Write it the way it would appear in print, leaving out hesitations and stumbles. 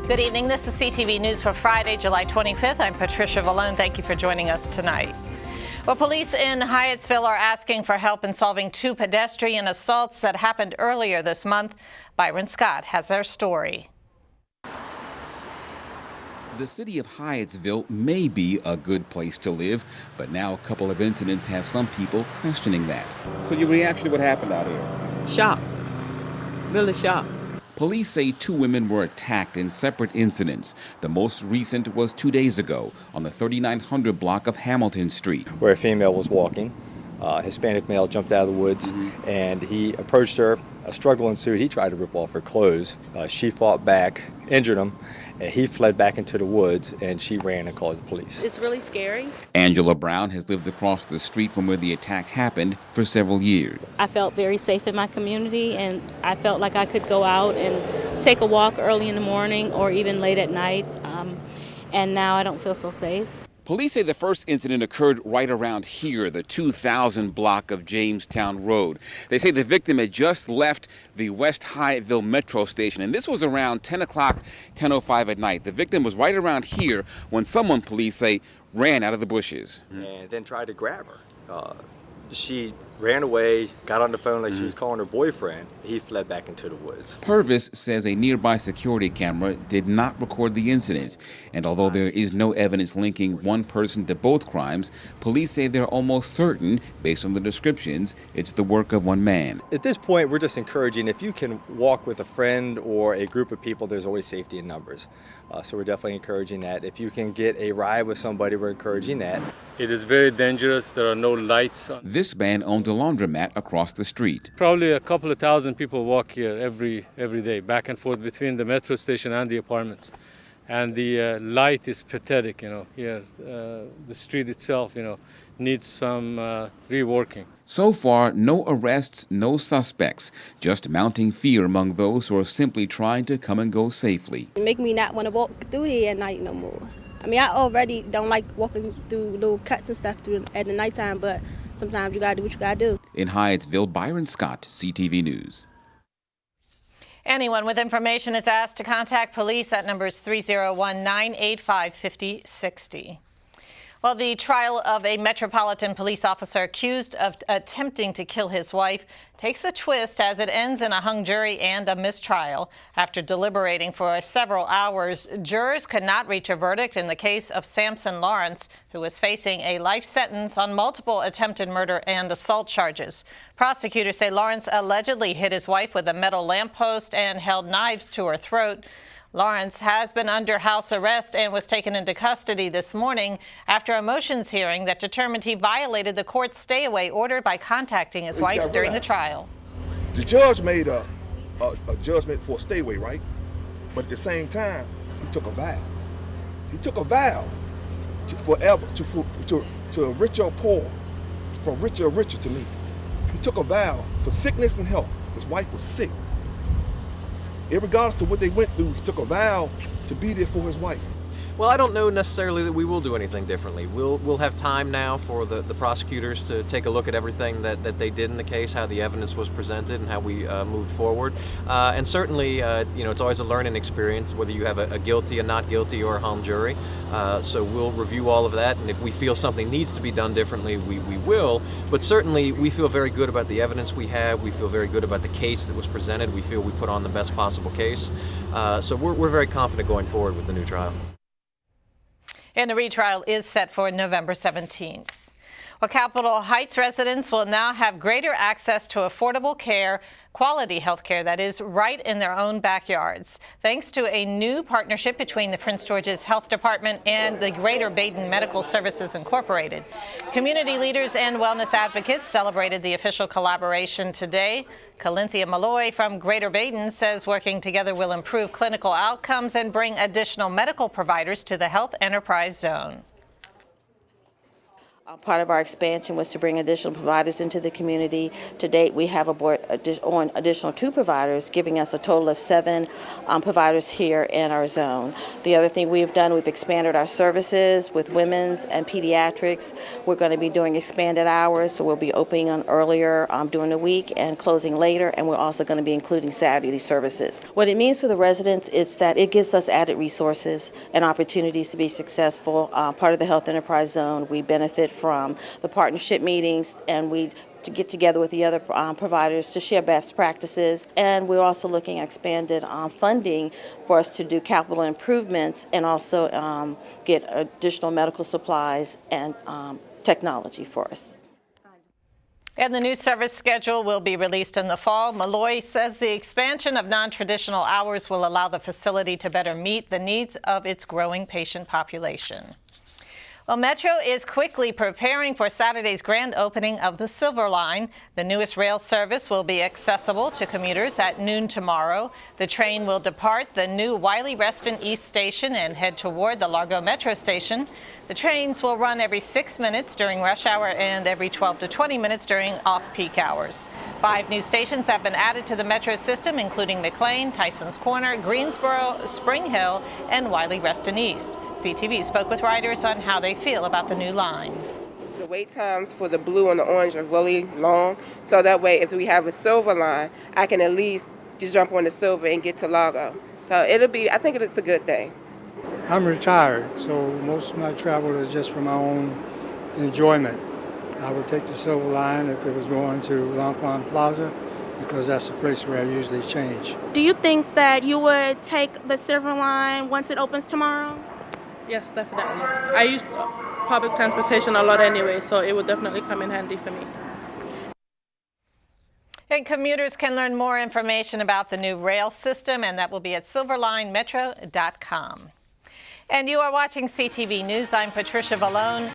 Good evening. This is CTV News for Friday, July 25th. I'm Patricia Vallone. Thank you for joining us tonight. Well, police in Hyattsville are asking for help in solving two pedestrian assaults that happened earlier this month. Byron Scott has our story. The city of Hyattsville may be a good place to live, but now a couple of incidents have some people questioning that. So your reaction to what happened out here? Shocked. Really shocked. Police say two women were attacked in separate incidents. The most recent was 2 days ago on the 3900 block of Hamilton Street, where a female was walking. A Hispanic male jumped out of the woods and he approached her. A struggle ensued. He tried to rip off her clothes. She fought back, injured him, and he fled back into the woods, and she ran and called the police. It's really scary. Angela Brown has lived across the street from where the attack happened for several years. I felt very safe in my community, and I felt like I could go out and take a walk early in the morning or even late at night, and now I don't feel so safe. Police say the first incident occurred right around here, the 2000 block of Jamestown Road. They say the victim had just left the West Hyattsville Metro station, and this was around 10 o'clock, 10:05 at night. The victim was right around here when someone, police say, ran out of the bushes. And then tried to grab her. She ran away, got on the phone like she was calling her boyfriend. He fled back into the woods. Purvis says a nearby security camera did not record the incident. And although there is no evidence linking one person to both crimes, police say they're almost certain, based on the descriptions, it's the work of one man. At this point, we're just encouraging, if you can walk with a friend or a group of people, there's always safety in numbers. So we're definitely encouraging that. If you can get a ride with somebody, we're encouraging that. It is very dangerous. There are no lights. This man owns a laundromat across the street. Probably a couple of thousand people walk here every day, back and forth between the metro station and the apartments. And the light is pathetic, here. The street itself, needs some reworking. So far, no arrests, no suspects, just mounting fear among those who are simply trying to come and go safely. It make me not want to walk through here at night no more. I mean, I already don't like walking through little cuts and stuff at the nighttime, but sometimes you gotta do what you gotta do. In Hyattsville, Byron Scott, CTV News. Anyone with information is asked to contact police at numbers 301-985-5060. Well, the trial of a Metropolitan police officer accused of attempting to kill his wife takes a twist as it ends in a hung jury and a mistrial. After deliberating for several hours, jurors could not reach a verdict in the case of Samson Lawrence, who was facing a life sentence on multiple attempted murder and assault charges. Prosecutors say Lawrence allegedly hit his wife with a metal lamppost and held knives to her throat. Lawrence has been under house arrest and was taken into custody this morning after a motions hearing that determined he violated the court's stay-away order by contacting his wife during the trial. The judge made a judgment for a stay-away, right? But at the same time, he took a vow. He took a vow to forever, to rich or poor, from richer or richer to me. He took a vow for sickness and health. His wife was sick. Irregardless of what they went through, he took a vow to be there for his wife. Well, I don't know necessarily that we will do anything differently. We'll have time now for the prosecutors to take a look at everything that they did in the case, how the evidence was presented, and how we moved forward. And certainly, it's always a learning experience, whether you have a guilty, a not guilty, or a hung jury. So we'll review all of that, and if we feel something needs to be done differently, we will. But certainly, we feel very good about the evidence we have. We feel very good about the case that was presented. We feel we put on the best possible case. So we're very confident going forward with the new trial. And the retrial is set for November 17th. Well, Capitol Heights residents will now have greater access to affordable care, quality health care that is, right in their own backyards, thanks to a new partnership between the Prince George's Health Department and the Greater Baton Medical Services Incorporated. Community leaders and wellness advocates celebrated the official collaboration today. Calinthia Malloy from Greater Baton says working together will improve clinical outcomes and bring additional medical providers to the Health Enterprise Zone. Part of our expansion was to bring additional providers into the community. To date, we have on additional 2 providers, giving us a total of 7 providers here in our zone. The other thing we've done, we've expanded our services with women's and pediatrics. We're going to be doing expanded hours, so we'll be opening on earlier during the week and closing later, and we're also going to be including Saturday services. What it means for the residents is that it gives us added resources and opportunities to be successful. Part of the Health Enterprise Zone, we benefit from the partnership meetings, and we to get together with the other providers to share best practices. And we're also looking at expanded funding for us to do capital improvements and also get additional medical supplies and technology for us. And the new service schedule will be released in the fall. Malloy says the expansion of non-traditional hours will allow the facility to better meet the needs of its growing patient population. Well, Metro is quickly preparing for Saturday's grand opening of the Silver Line. The newest rail service will be accessible to commuters at noon tomorrow. The train will depart the new Wiley-Reston East Station and head toward the Largo Metro Station. The trains will run every 6 minutes during rush hour and every 12 to 20 minutes during off-peak hours. 5 new stations have been added to the Metro system, including McLean, Tyson's Corner, Greensboro, Spring Hill, and Wiley-Reston East. CTV spoke with riders on how they feel about the new line. The wait times for the blue and the orange are really long, so that way if we have a silver line, I can at least just jump on the silver and get to Largo. So I think it's a good thing. I'm retired, so most of my travel is just for my own enjoyment. I would take the Silver Line if it was going to Long Pond Plaza, because that's the place where I usually change. Do you think that you would take the Silver Line once it opens tomorrow? Yes, definitely. I use public transportation a lot anyway, so it would definitely come in handy for me. And commuters can learn more information about the new rail system, and that will be at silverlinemetro.com. And you are watching CTV News. I'm Patricia Vallone.